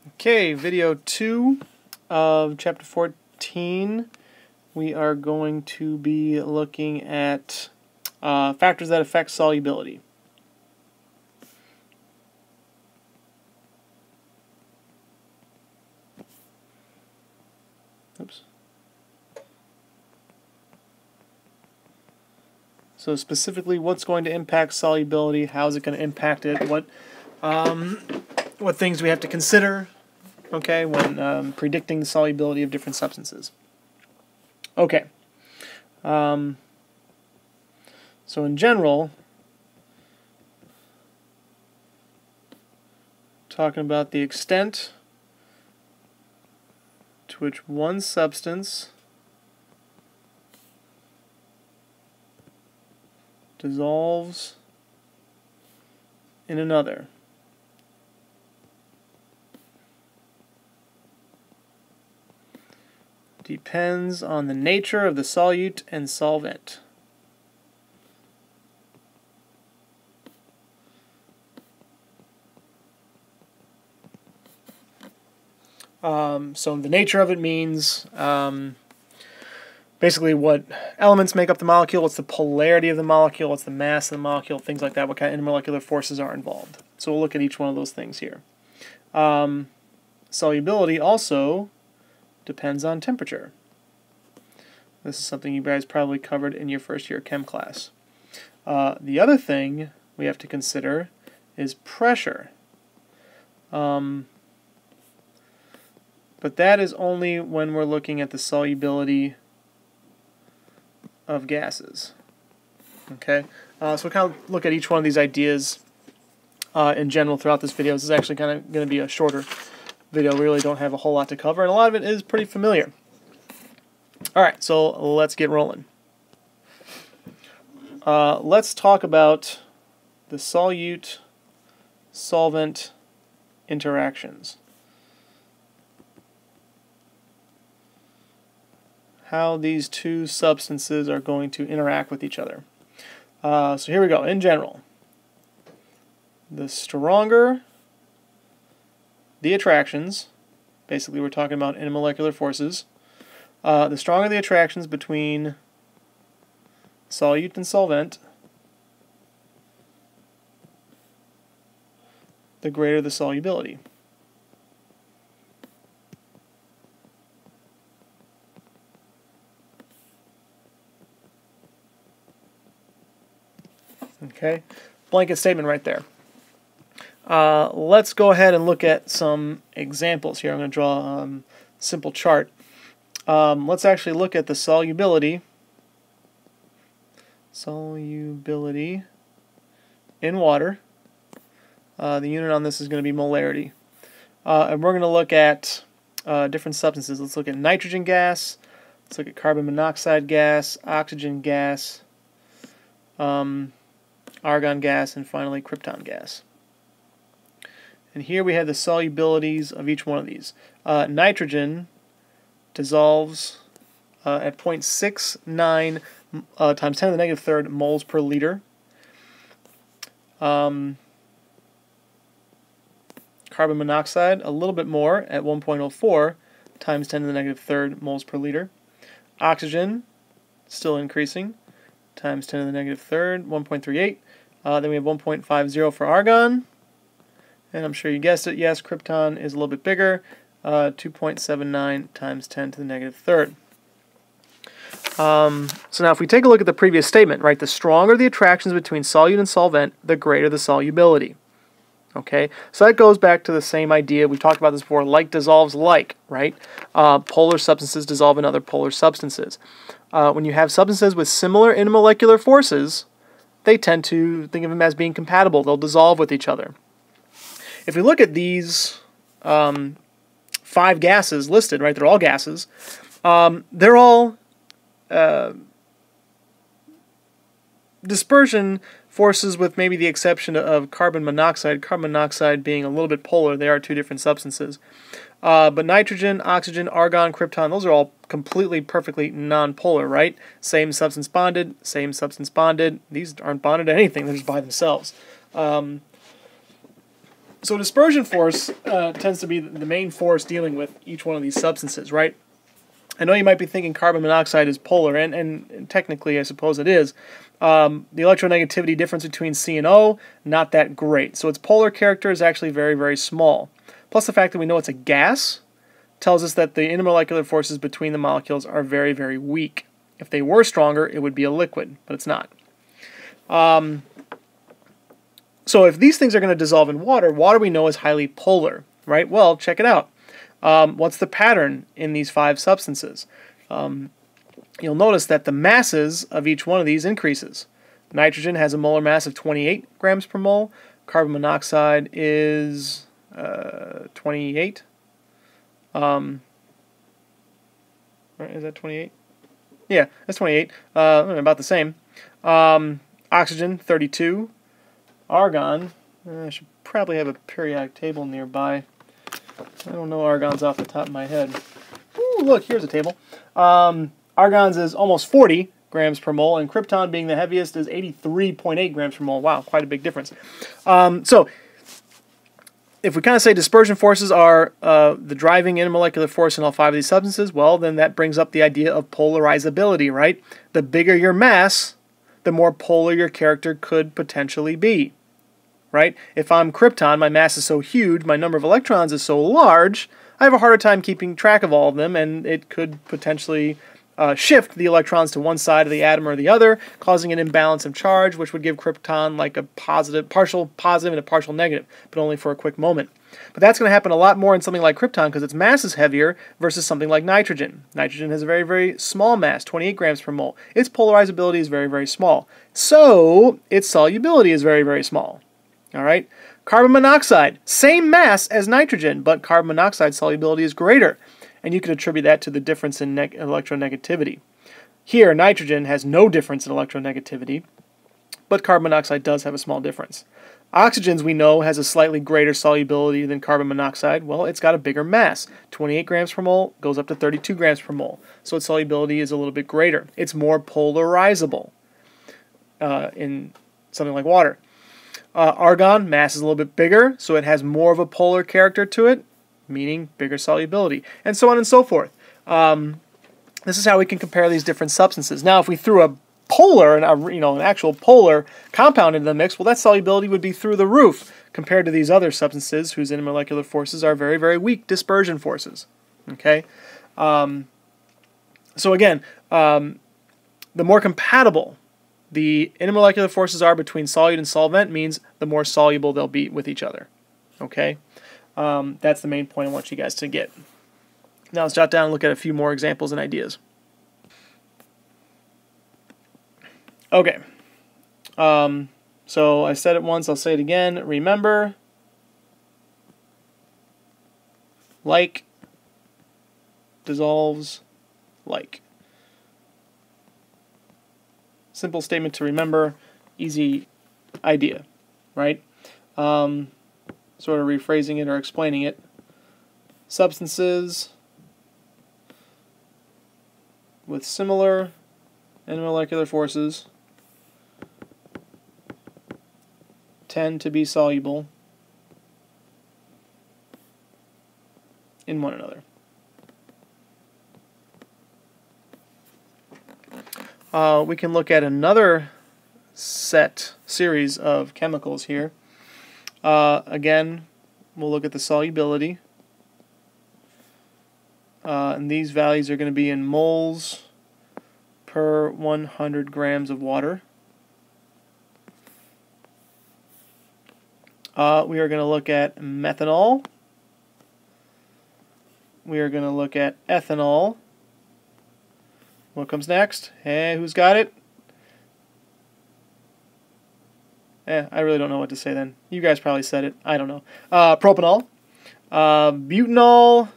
Okay, video 2 of chapter 14. We are going to be looking at factors that affect solubility. Oops. So specifically, what's going to impact solubility? How is it going to impact it? What things do we have to consider? Okay, when predicting the solubility of different substances. Okay. So in general, talking about the extent to which one substance dissolves in another. Depends on the nature of the solute and solvent. So the nature of it means basically what elements make up the molecule, what's the polarity of the molecule, what's the mass of the molecule, things like that, what kind of intermolecular forces are involved. So we'll look at each one of those things here. Solubility also depends on temperature. This is something you guys probably covered in your first year chem class. The other thing we have to consider is pressure. But that is only when we're looking at the solubility of gases. Okay, so we'll kind of look at each one of these ideas in general throughout this video. This is actually kind of going to be a shorter video. We really don't have a whole lot to cover, and a lot of it is pretty familiar. Alright, so let's get rolling. Let's talk about the solute-solvent interactions. How these two substances are going to interact with each other. So here we go. In general, the stronger the attractions, basically we're talking about intermolecular forces, the stronger the attractions between solute and solvent, the greater the solubility. Okay, blanket statement right there. Let's go ahead and look at some examples here. I'm going to draw a simple chart. Let's actually look at the solubility in water. The unit on this is going to be molarity. And we're going to look at different substances. Let's look at nitrogen gas, let's look at carbon monoxide gas, oxygen gas, argon gas, and finally krypton gas. And here we have the solubilities of each one of these. Nitrogen dissolves at 0.69 times 10 to the negative third moles per liter. Carbon monoxide, a little bit more at 1.04 times 10 to the negative third moles per liter. Oxygen, still increasing, times 10 to the negative third, 1.38. Then we have 1.50 for argon. And I'm sure you guessed it, yes, krypton is a little bit bigger, 2.79 times 10 to the negative third. So now if we take a look at the previous statement, right, the stronger the attractions between solute and solvent, the greater the solubility. Okay, so that goes back to the same idea. We've talked about this before, like dissolves like, right? Polar substances dissolve in other polar substances. When you have substances with similar intermolecular forces, they tend to think of them as being compatible. They'll dissolve with each other. If we look at these 5 gases listed, right, they're all gases, they're all dispersion forces with maybe the exception of carbon monoxide being a little bit polar. They are two different substances. But nitrogen, oxygen, argon, krypton, those are all completely, perfectly non-polar, right? Same substance bonded, same substance bonded. These aren't bonded to anything, they're just by themselves. So dispersion force tends to be the main force dealing with each one of these substances, right? I know you might be thinking carbon monoxide is polar, and technically I suppose it is. The electronegativity difference between C and O, not that great. So its polar character is actually very, very small. Plus the fact that we know it's a gas tells us that the intermolecular forces between the molecules are very, very weak. If they were stronger, it would be a liquid, but it's not. So if these things are going to dissolve in water, water we know is highly polar, right? Well, check it out. What's the pattern in these 5 substances? You'll notice that the masses of each one of these increases. Nitrogen has a molar mass of 28 grams per mole. Carbon monoxide is 28. Is that 28? Yeah, that's 28. About the same. Oxygen, 32. Argon, I should probably have a periodic table nearby. I don't know argon's off the top of my head. Ooh, look, here's a table. Argon's is almost 40 grams per mole, and krypton, being the heaviest, is 83.8 grams per mole. Wow, quite a big difference. So, if we kind of say dispersion forces are the driving intermolecular force in all 5 of these substances, well, then that brings up the idea of polarizability, right? The bigger your mass, the more polar your character could potentially be, right? If I'm krypton, my mass is so huge, my number of electrons is so large, I have a harder time keeping track of all of them, and it could potentially shift the electrons to one side of the atom or the other, causing an imbalance of charge, which would give krypton like a partial positive and a partial negative, but only for a quick moment. But that's going to happen a lot more in something like krypton because its mass is heavier versus something like nitrogen. Nitrogen has a very, very small mass, 28 grams per mole. Its polarizability is very, very small. So its solubility is very, very small. All right. Carbon monoxide, same mass as nitrogen, but carbon monoxide solubility is greater. And you can attribute that to the difference in electronegativity. Here, nitrogen has no difference in electronegativity, but carbon monoxide does have a small difference. Oxygen's, we know, has a slightly greater solubility than carbon monoxide. Well, it's got a bigger mass. 28 grams per mole goes up to 32 grams per mole. So its solubility is a little bit greater. It's more polarizable in something like water. Argon, mass is a little bit bigger, so it has more of a polar character to it, meaning bigger solubility, and so on and so forth. This is how we can compare these different substances. Now, if we threw a polar, an actual polar compound into the mix, well, that solubility would be through the roof compared to these other substances whose intermolecular forces are very, very weak dispersion forces. Okay, so again, the more compatible the intermolecular forces are between solute and solvent means the more soluble they'll be with each other. Okay, that's the main point I want you guys to get. Now let's jot down and look at a few more examples and ideas. Okay, so I said it once, I'll say it again. Remember, like dissolves like. Simple statement to remember, easy idea, right? Sort of rephrasing it or explaining it. Substances with similar intermolecular forces tend to be soluble in one another. We can look at another series of chemicals here. Again, we'll look at the solubility. And these values are going to be in moles per 100 grams of water. We are going to look at methanol. We are going to look at ethanol. What comes next? Hey, who's got it? I really don't know what to say then. You guys probably said it. I don't know. Propanol. Butanol.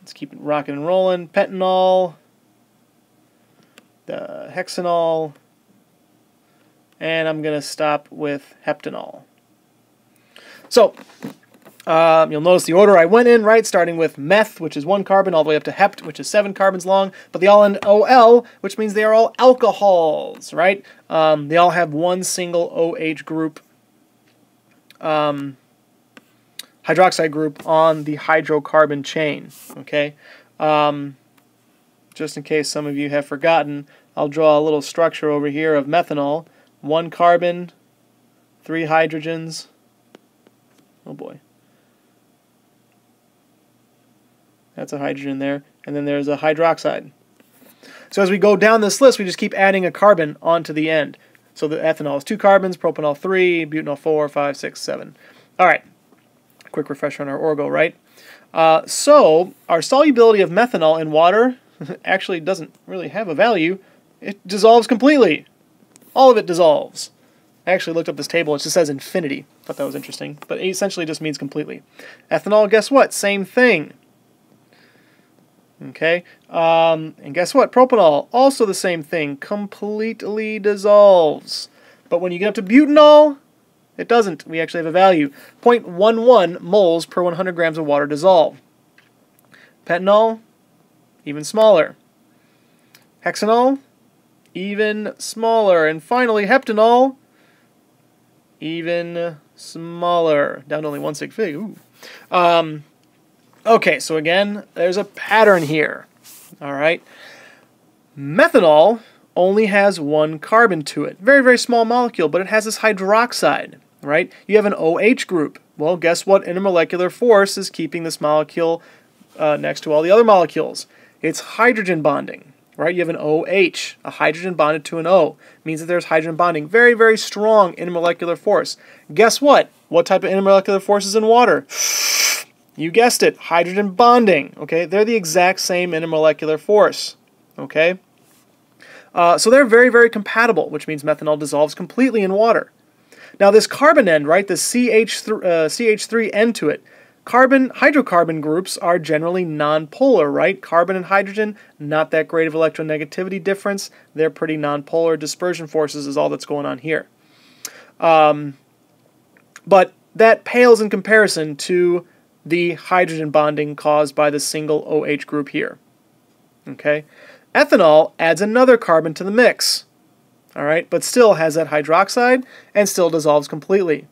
Let's keep it rocking and rolling. Pentanol. The hexanol. And I'm going to stop with heptanol. So, you'll notice the order I went in, right? Starting with meth, which is 1 carbon, all the way up to hept, which is 7 carbons long. But they all end OL, which means they are all alcohols, right? They all have one single OH group. hydroxide group on the hydrocarbon chain. Okay, just in case some of you have forgotten, I'll draw a little structure over here of methanol. 1 carbon, 3 hydrogens. Oh boy. That's a hydrogen there. And then there's a hydroxide. So as we go down this list, we just keep adding a carbon onto the end. So the ethanol is 2 carbons, propanol 3, butanol 4, 5, 6, 7. All right. Quick refresher on our orgo, right? So our solubility of methanol in water actually doesn't really have a value. It dissolves completely. All of it dissolves. I actually looked up this table. It just says infinity. Thought that was interesting. But it essentially just means completely. Ethanol, guess what? Same thing. Okay. And guess what? Propanol, also the same thing. Completely dissolves. But when you get up to butanol, it doesn't. We actually have a value. 0.11 moles per 100 grams of water dissolve. Pentanol, even smaller. Hexanol, even smaller. And finally, heptanol, even smaller. Down to only 1 sig fig. Ooh. Okay, so again, there's a pattern here. All right. Methanol only has 1 carbon to it. Very, very small molecule, but it has this hydroxide, right? You have an OH group. Well, guess what intermolecular force is keeping this molecule next to all the other molecules? It's hydrogen bonding, right? You have an OH, a hydrogen bonded to an O. It means that there's hydrogen bonding. Very, very strong intermolecular force. Guess what? What type of intermolecular force is in water? You guessed it, hydrogen bonding. Okay, they're the exact same intermolecular force. Okay, so they're very, very compatible, which means methanol dissolves completely in water. Now this carbon end, right, the CH3 end to it, hydrocarbon groups are generally nonpolar, right? Carbon and hydrogen, not that great of electronegativity difference. They're pretty nonpolar. Dispersion forces is all that's going on here. But that pales in comparison to the hydrogen bonding caused by the single OH group here. Okay, ethanol adds another carbon to the mix, all right, but still has that hydroxide and still dissolves completely.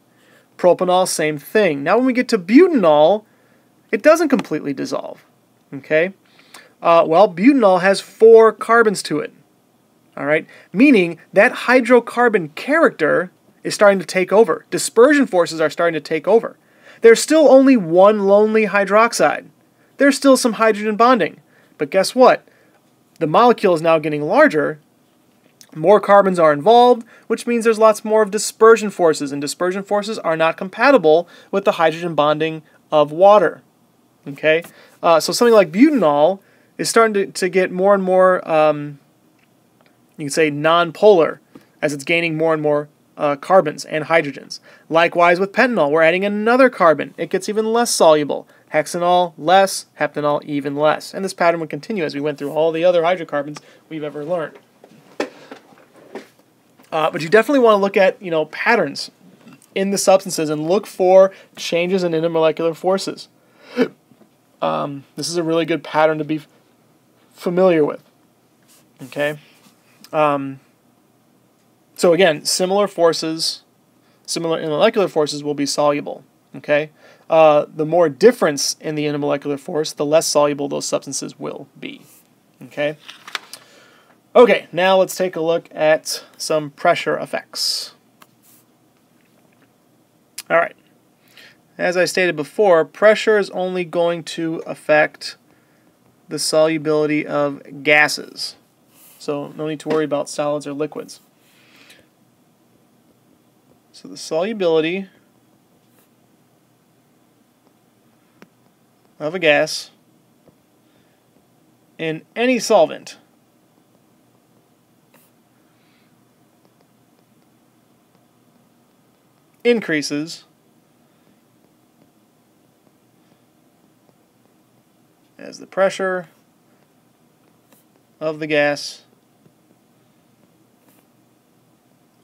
Propanol, same thing. Now when we get to butanol, it doesn't completely dissolve. Okay, well, butanol has 4 carbons to it, all right, meaning that hydrocarbon character is starting to take over. Dispersion forces are starting to take over. There's still only 1 lonely hydroxide. There's still some hydrogen bonding. But guess what? The molecule is now getting larger. More carbons are involved, which means there's lots more of dispersion forces. And dispersion forces are not compatible with the hydrogen bonding of water. Okay? So something like butanol is starting to get more and more, you can say, non-polar as it's gaining more and more carbons and hydrogens. Likewise with pentanol, we're adding another carbon. It gets even less soluble. Hexanol, less. Heptanol, even less. And this pattern would continue as we went through all the other hydrocarbons we've ever learned. But you definitely want to look at, patterns in the substances and look for changes in intermolecular forces. This is a really good pattern to be familiar with. Okay? So again, similar intermolecular forces will be soluble. Okay, the more difference in the intermolecular force, the less soluble those substances will be. Okay. Okay, now let's take a look at some pressure effects. All right. As I stated before, pressure is only going to affect the solubility of gases. So no need to worry about solids or liquids. So the solubility of a gas in any solvent increases as the pressure of the gas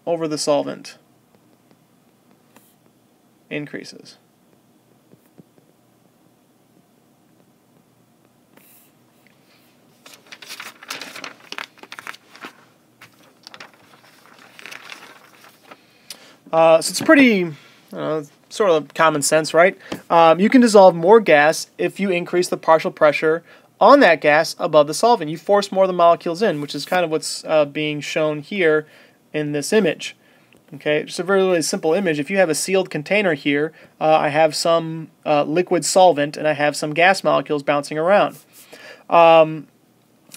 over the solvent increases. So it's pretty, sort of common sense, right? You can dissolve more gas if you increase the partial pressure on that gas above the solvent. You force more of the molecules in, which is kind of what's being shown here in this image. Okay, just a very, really simple image. If you have a sealed container here, I have some liquid solvent and I have some gas molecules bouncing around.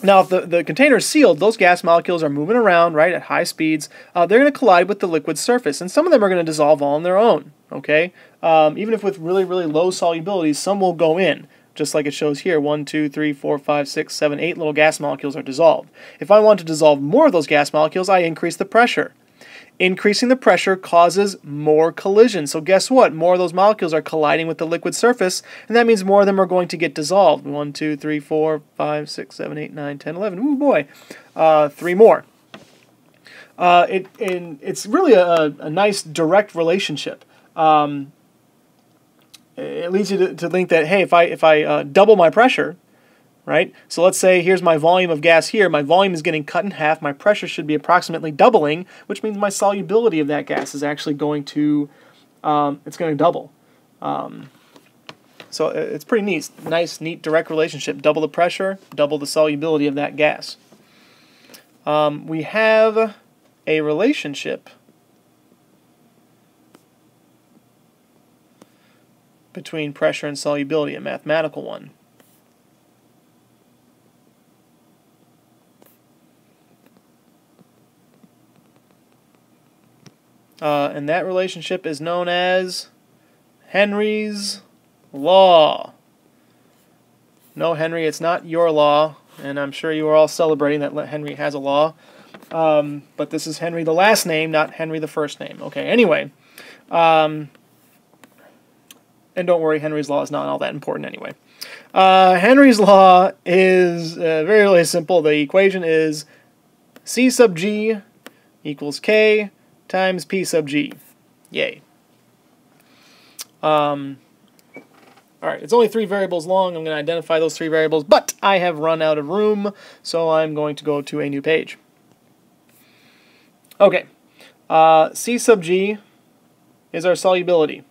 Now, if the container is sealed, those gas molecules are moving around, right, at high speeds. They're going to collide with the liquid surface, and some of them are going to dissolve all on their own, okay? Even if with really, really low solubilities, some will go in, just like it shows here. 1, 2, 3, 4, 5, 6, 7, 8 little gas molecules are dissolved. If I want to dissolve more of those gas molecules, I increase the pressure. Increasing the pressure causes more collision. So guess what? More of those molecules are colliding with the liquid surface, and that means more of them are going to get dissolved. 1, 2, 3, 4, 5, 6, 7, 8, 9, 10, 11. Ooh, boy. 3 more. It's really a nice direct relationship. It leads you to think that, hey, if I double my pressure, right? So let's say here's my volume of gas here. My volume is getting cut in half. My pressure should be approximately doubling, which means my solubility of that gas is actually going to, it's going to double. So it's pretty neat. Nice, neat, direct relationship. Double the pressure, double the solubility of that gas. We have a relationship between pressure and solubility, a mathematical one. And that relationship is known as Henry's law. No, Henry, it's not your law, and I'm sure you are all celebrating that Henry has a law. But this is Henry the last name, not Henry the first name. Okay, anyway. And don't worry, Henry's law is not all that important anyway. Henry's law is very, really simple. The equation is C sub G equals K times P sub G. Yay. Alright, it's only 3 variables long. I'm going to identify those 3 variables, but I have run out of room, so I'm going to go to a new page. Okay. C sub G is our solubility.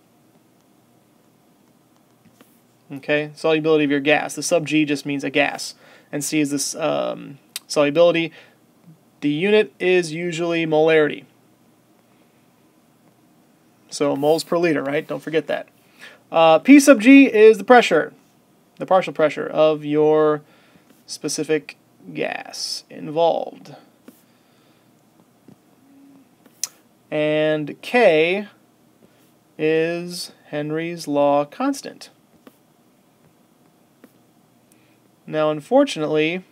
Okay, solubility of your gas. The sub G just means a gas, and C is this solubility. The unit is usually molarity. So moles per liter, right? Don't forget that. P sub G is the pressure, the partial pressure of your specific gas involved. And K is Henry's law constant. Now, unfortunately,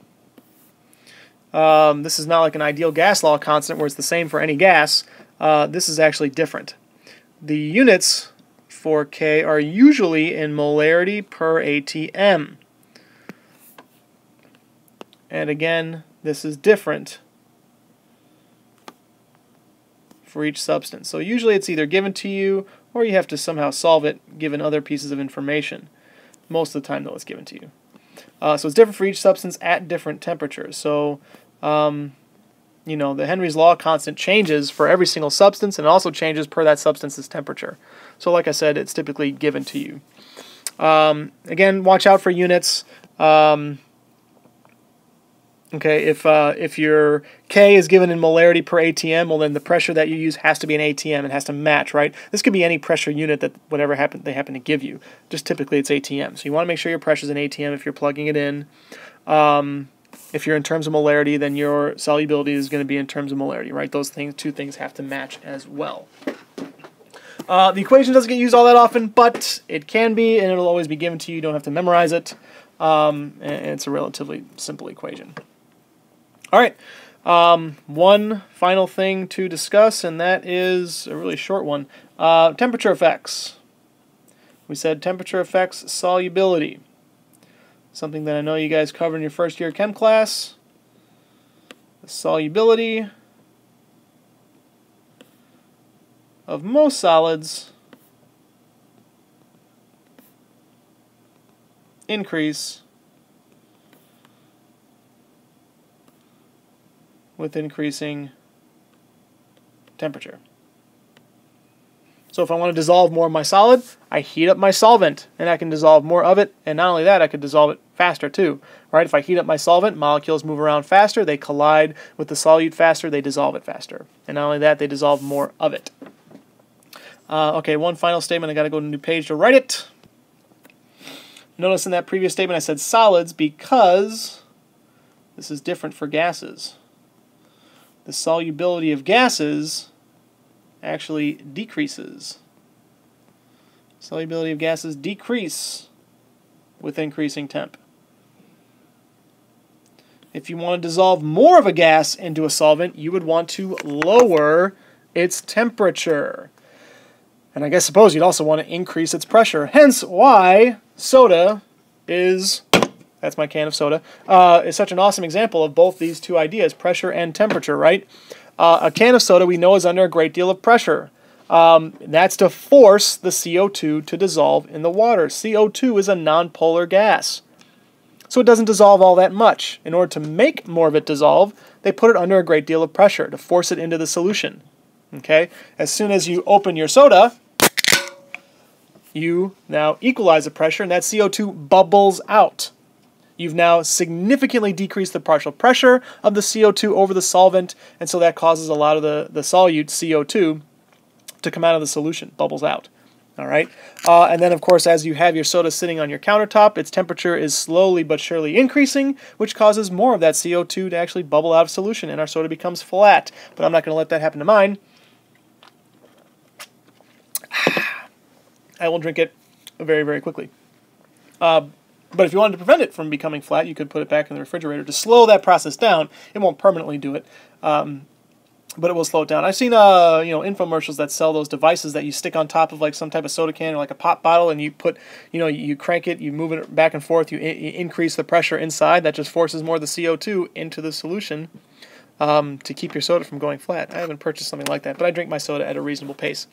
this is not like an ideal gas law constant where it's the same for any gas. This is actually different. The units for K are usually in molarity per ATM. And again, this is different for each substance. So usually it's either given to you or you have to somehow solve it given other pieces of information. Most of the time, though, it's given to you. So it's different for each substance at different temperatures. So, you know, the Henry's law constant changes for every single substance and also changes per that substance's temperature. So like I said, it's typically given to you. Again, watch out for units. Okay, if your K is given in molarity per ATM, well then the pressure that you use has to be an ATM. It has to match, right? This could be any pressure unit that whatever they happen to give you. Just typically it's ATM. So you want to make sure your pressure is an ATM if you're plugging it in. If you're in terms of molarity, then your solubility is going to be in terms of molarity, right? Those two things have to match as well. The equation doesn't get used all that often, but it can be, and it'll always be given to you. You don't have to memorize it. And it's a relatively simple equation. All right, one final thing to discuss, and that is a really short one. Temperature effects. We said temperature affects solubility. Something that I know you guys covered in your first year chem class. The solubility of most solids increase with increasing temperature. So if I want to dissolve more of my solid, I heat up my solvent, and I can dissolve more of it. And not only that, I could dissolve it faster too. Right? If I heat up my solvent, molecules move around faster. They collide with the solute faster. They dissolve it faster. And not only that, they dissolve more of it. Okay, one final statement. I got to go to a new page to write it. Notice in that previous statement I said solids because this is different for gases. The solubility of gases actually decreases. Solubility of gases decrease with increasing temp. If you want to dissolve more of a gas into a solvent, you would want to lower its temperature. And I suppose you'd also want to increase its pressure. Hence why soda is, that's my can of soda, is such an awesome example of both these two ideas, pressure and temperature, right? A can of soda we know is under a great deal of pressure. That's to force the CO2 to dissolve in the water. CO2 is a nonpolar gas. So it doesn't dissolve all that much. In order to make more of it dissolve, they put it under a great deal of pressure to force it into the solution. Okay? As soon as you open your soda, you now equalize the pressure, and that CO2 bubbles out. You've now significantly decreased the partial pressure of the CO2 over the solvent, and so that causes a lot of the solute, CO2, to come out of the solution, bubbles out. All right? And then, of course, as you have your soda sitting on your countertop, its temperature is slowly but surely increasing, which causes more of that CO2 to actually bubble out of solution, and our soda becomes flat. But I'm not going to let that happen to mine. I will drink it very, very quickly. But if you wanted to prevent it from becoming flat, you could put it back in the refrigerator to slow that process down. It won't permanently do it, but it will slow it down. I've seen infomercials that sell those devices that you stick on top of like some type of soda can or like a pop bottle, and you put, you crank it, you move it back and forth, you increase the pressure inside. That just forces more of the CO2 into the solution to keep your soda from going flat. I haven't purchased something like that, but I drink my soda at a reasonable pace.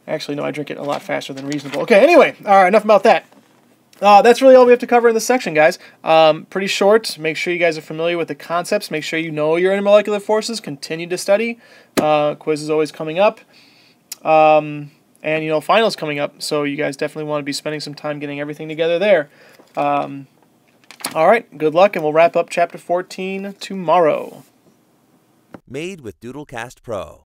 Actually, no, I drink it a lot faster than reasonable. Okay, anyway, all right, enough about that. That's really all we have to cover in this section, guys. Pretty short. Make sure you guys are familiar with the concepts. Make sure you know your intermolecular forces. Continue to study. Quiz is always coming up. And, finals coming up. So you guys definitely want to be spending some time getting everything together there. All right, good luck, and we'll wrap up Chapter 14 tomorrow. Made with Doodlecast Pro.